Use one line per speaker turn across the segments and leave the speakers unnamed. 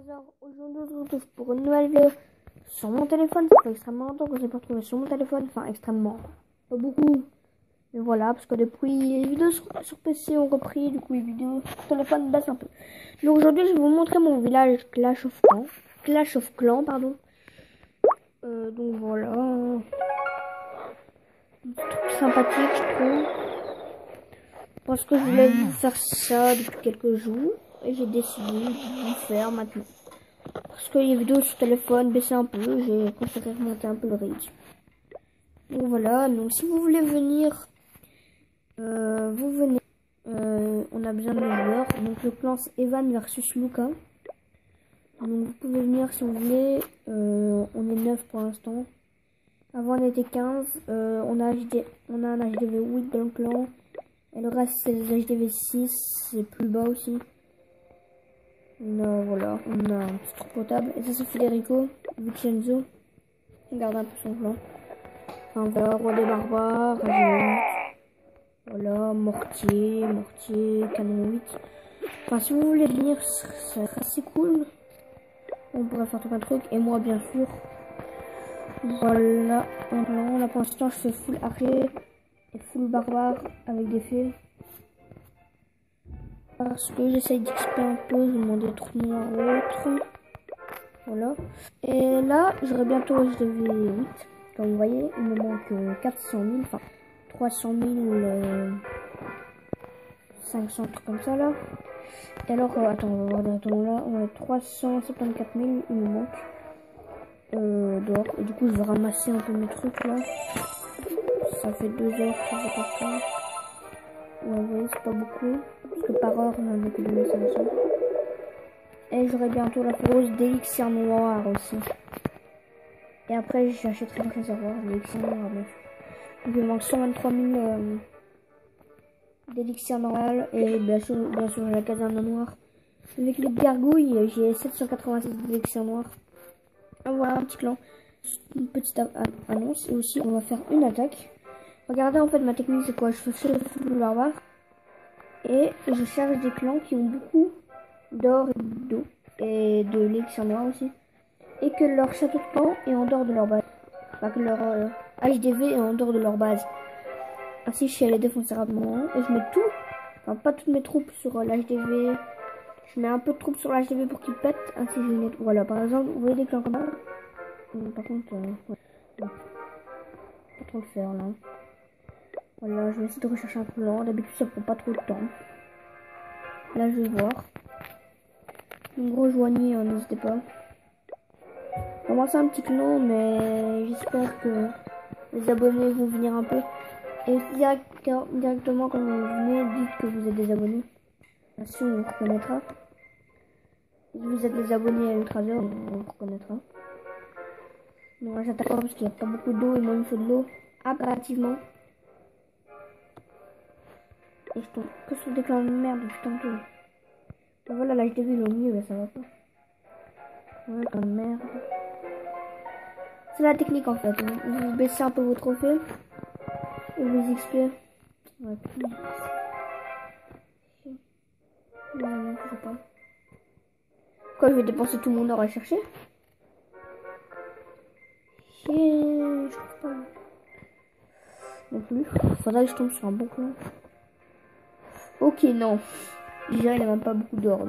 Razor. Aujourd'hui, on se retrouve pour une nouvelle vidéo sur mon téléphone. Ça fait extrêmement longtemps que je n'ai pas retrouvé sur mon téléphone. Enfin, extrêmement. Pas beaucoup. Mais voilà, parce que depuis les vidéos sur PC ont repris, du coup les vidéos sur téléphone baissent un peu. Donc aujourd'hui, je vais vous montrer mon village Clash of Clans, pardon. Donc voilà. Un petit truc sympathique, je trouve. Parce que je voulais vous faire ça depuis quelques jours. Et j'ai décidé de vous faire maintenant. Parce que les vidéos sur téléphone baissaient un peu, j'ai préféré remonter un peu le rythme. Donc voilà, donc si vous voulez venir, vous venez. On a besoin de joueurs. Donc le clan c'est Evan versus Luca. Donc vous pouvez venir si vous voulez. On est 9 pour l'instant. Avant on était 15. On a un HDV 8 dans le clan. Et le reste c'est les HDV 6. C'est plus bas aussi. Voilà, on a un petit truc potable. Et ça c'est Federico, Vincenzo. Regarde un peu son clan. Enfin voilà, roi des barbares, voilà, mortier, canon 8. Enfin si vous voulez venir, c'est assez cool. On pourrait faire tout un truc. Et moi bien sûr. Voilà, là pour l'instant je fais full archer et full barbare avec des fées. Parce que j'essaye d'explorer un peu, je demande des trous noirs ou autres. Voilà. Et là, j'aurai bientôt HDV 8. Comme vous voyez, il me manque 400 000, enfin 300 000, 500 trucs comme ça là. Et alors, attends, on va voir directement là, on a 374 000, il me manque. Dehors. Et du coup, je vais ramasser un peu mes trucs là. Ça fait 2 heures que je fais ça. Ouais, vous voyez, c'est pas beaucoup. Parce que par heure, on a que 2500. Et j'aurai bientôt la rose d'élixir noir aussi. Et après, j'achèterai le réservoir d'élixir noir. Donc, il me manque 123 000 d'élixir normal. Et bien sûr, la caserne noire. Avec les gargouilles, j'ai 786 d'élixir noir. Ah, voilà un petit clan. Une petite annonce. Et aussi, on va faire une attaque. Regardez en fait ma technique, c'est quoi? Je fais sur le barbare. Et je cherche des clans qui ont beaucoup d'or et d'eau. Et de l'élixir noir aussi. Et que leur château de camp est en dehors de leur base. Enfin, que leur HDV est en dehors de leur base. Ainsi, je suis allé défoncer rapidement. Et je mets tout, enfin pas toutes mes troupes sur l'HDV. Je mets un peu de troupes sur l'HDV pour qu'ils pètent. Ainsi, je mets. Voilà, par exemple, vous voyez des clans comme ça. Par contre, ouais. Pas trop le faire là. Voilà, je vais essayer de rechercher un clan. D'habitude, ça prend pas trop de temps. Là, je vais voir. Donc, rejoignez, n'hésitez pas. Commencer un petit clan, mais j'espère que les abonnés vont venir un peu. Et directement quand vous venez, dites que vous êtes des abonnés. Ainsi on vous reconnaîtra. Si vous êtes des abonnés à Ultraser, on vous reconnaîtra. Donc là j'attaque parce qu'il n'y a pas beaucoup d'eau et moi il me faut de l'eau impérativement. Et je tombe que sur des clans de merde, je tombe tout. Et voilà, là je t'ai vu au mieux, mais ça va pas. Ouais, comme merde. C'est la technique en fait. Vous baissez un peu vos trophées et vos XP. Ouais, non, je sais pas. Quoi, je vais dépenser tout mon or à chercher? Je trouve pas. Non plus. Faudrait que je tombe sur un bon clan. Ok, non. Déjà, il a même pas beaucoup d'or.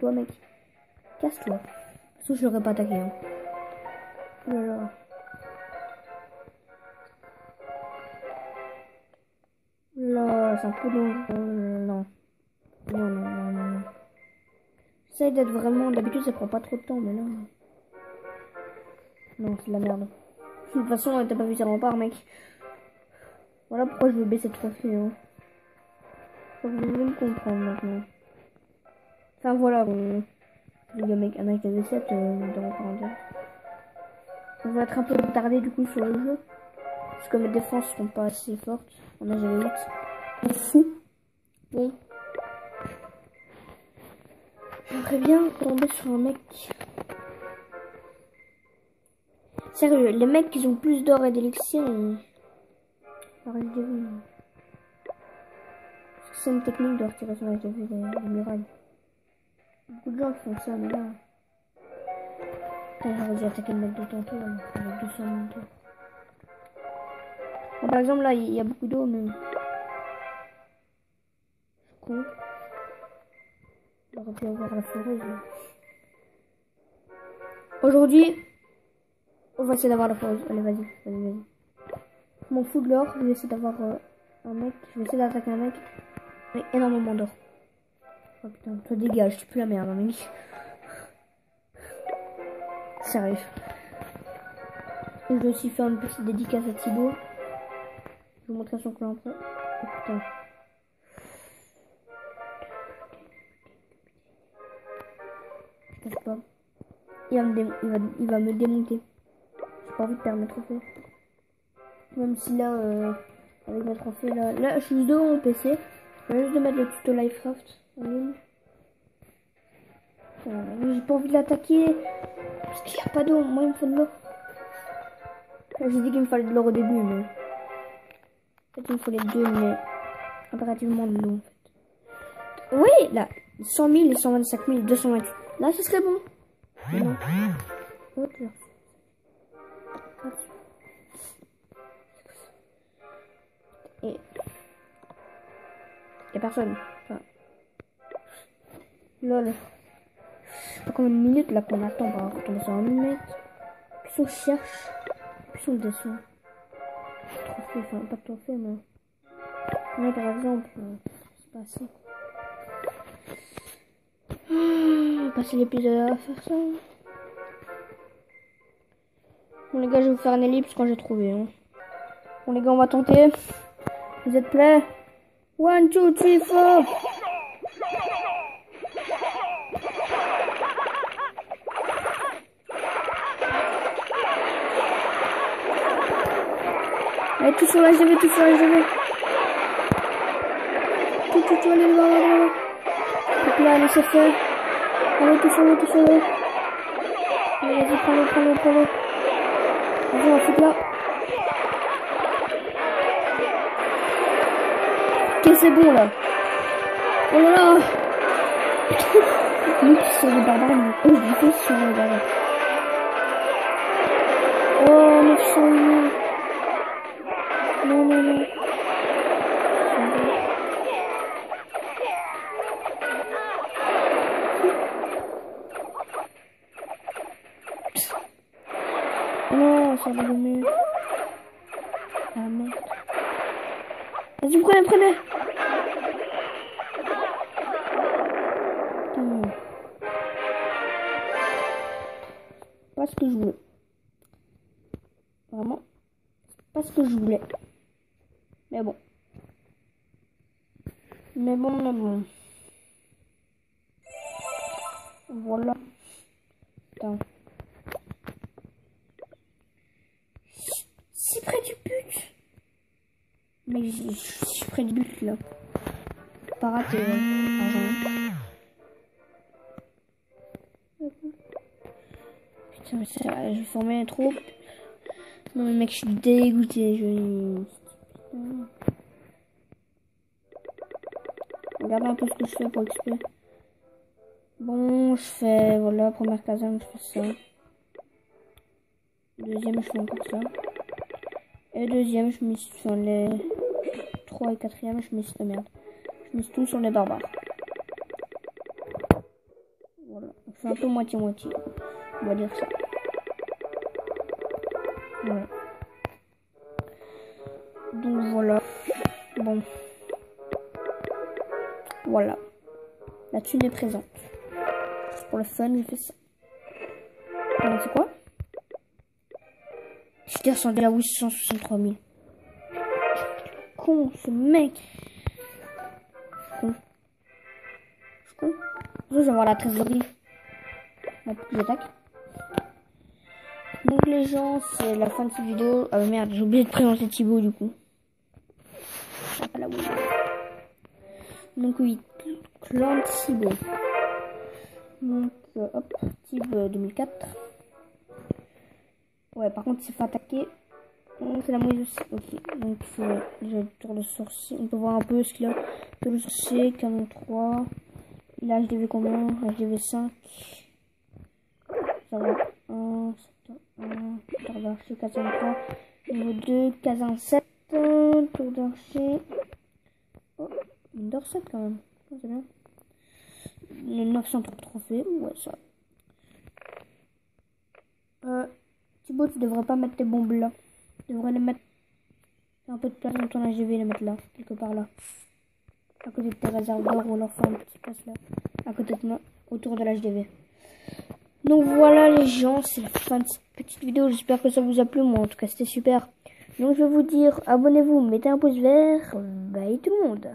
Toi, mec. Casse-toi. Parce que je l'aurais pas attaqué. Hein. Oh là là. Là, c'est un peu dangereux. Non. Non. J'essaie d'être vraiment. D'habitude, ça prend pas trop de temps, mais là. Non, c'est de la merde. De toute façon, t'as pas vu ça rempart, mec. Voilà pourquoi je veux baisser de trophée. Hein. Vous devez me comprendre maintenant. Enfin, voilà. Le mec, un mec de 7 dans la on va être un peu retardé du coup sur le jeu. Parce que mes défenses sont pas assez fortes. On a jamais 8. C'est fou. Bon. J'aimerais bien tomber sur un mec. Sérieux, les mecs qui ont plus d'or et d'élixir, ils... Arrête de vue. Parce que c'est une technique de retirer son HDV des murailles. Beaucoup de gens qui font ça, mais là. J'aurais dû attaquer le mec de tantôt, là, avec 200 minutes. Bon, par exemple, là, il y a beaucoup d'eau, mais. Je suis con. J'aurais pu avoir la forêt. Aujourd'hui, on va essayer d'avoir la forêt. Allez, vas-y. Je m'en fous de l'or. Je vais essayer d'avoir un mec. Je vais essayer d'attaquer un mec avec énormément d'or. Oh putain, toi dégage, tu pues la merde, mec. Sérieux. Et je vais aussi faire une petite dédicace à Thibaut. Je vais vous montrer son clan après. Oh putain. Je sais pas. Il va me démonter. J'ai pas envie de perdre mes trophées. Même si là, avec mes trophées, là, je suis juste devant mon PC. Je vais juste de mettre le tuto Livecraft en ligne. J'ai pas envie de l'attaquer. Parce qu'il n'y a pas d'eau. Moi, il me faut de l'eau. J'ai dit qu'il me fallait de l'or au début, mais. En fait, il me faut les deux, mais. Impérativement de l'eau, en fait. Oui, là. 100 000 et 125 000, 228. Là, ce serait bon. Non. Hauteur. Et. Y'a personne. Enfin. Lol. Je sais pas combien de minutes là qu'on attend pour retomber sur un mec. Puis on cherche. Puis on descend. Trophée, enfin pas de trophée, mais. Moi par exemple, c'est pas assez. On va passer l'épisode à faire ça. Bon les gars, je vais vous faire une ellipse quand j'ai trouvé. Hein. Bon les gars, on va tenter. Vous êtes prêts? 1, 2, 3, 4. Allez, tout sur la GV, tout sur la GV. Tout, allez, là. Donc là, allez, c'est fait. Allez, tout sur l'eau. Allez, vas-y, prends-le. Vas-y, on va foutre là. Ok, c'est bon, là. Oh là là. Lui, sur les barbares, mais oh, je fais sur les barbares. Oh, 900 000. Non. Non, ça va le mieux. Ah merde. Vas-y, prenez. Putain. Pas ce que je voulais. Vraiment. Pas ce que je voulais. Mais bon. Voilà. Putain. Si près du but. Mais je suis près du but là. Pas raté. Putain, ça, je formais mes troupes. Non mais mec, je suis dégoûté. Regarde un peu ce que je fais pour XP. Bon, je fais, voilà, première caserne, je fais ça. Deuxième, je fais encore ça. Et deuxième, je mise sur les 3 et 4e, je mise de merde. Je mise tout sur les barbares. Voilà, je fais un peu moitié-moitié. On va dire ça. Voilà. Donc voilà. Bon. Voilà. La thune est présente. Pour le fun, j'ai fait ça. C'est quoi? J'étais descendu à 863 000. Con, ce mec. Je suis con. Je vais avoir la trésorerie. J'attaque. Donc les gens, c'est la fin de cette vidéo. Ah merde, j'ai oublié de présenter Thibaut du coup. Donc oui, clan Thibaut. Donc hop, Thibaut 2004. Ouais, par contre, il s'est fait attaquer. C'est la moyenne aussi. Ok, donc j'ai le tour de sorcier. On peut voir un peu ce qu'il a. Tour de sorcier, canon 3. Là, HDV combien? HDV 5. Ça va. 1, 1, tour d'archer, case 3. Niveau 2, case 7. Tour d'archer. Oh, une d'or 7 quand même. Oh, c'est bien. Le 900 trophées. Ouais, ça. Thibaut, tu devrais pas mettre tes bombes là. Tu devrais les mettre. Un peu de place dans ton HDV, les mettre là. Quelque part là. À côté de tes réserves d'or ou alors faire une petite place là. À côté de moi. Autour de l'HDV. Donc voilà les gens, c'est la fin de cette petite vidéo. J'espère que ça vous a plu. Moi en tout cas c'était super. Donc je vais vous dire, abonnez-vous, mettez un pouce vert. Bye tout le monde.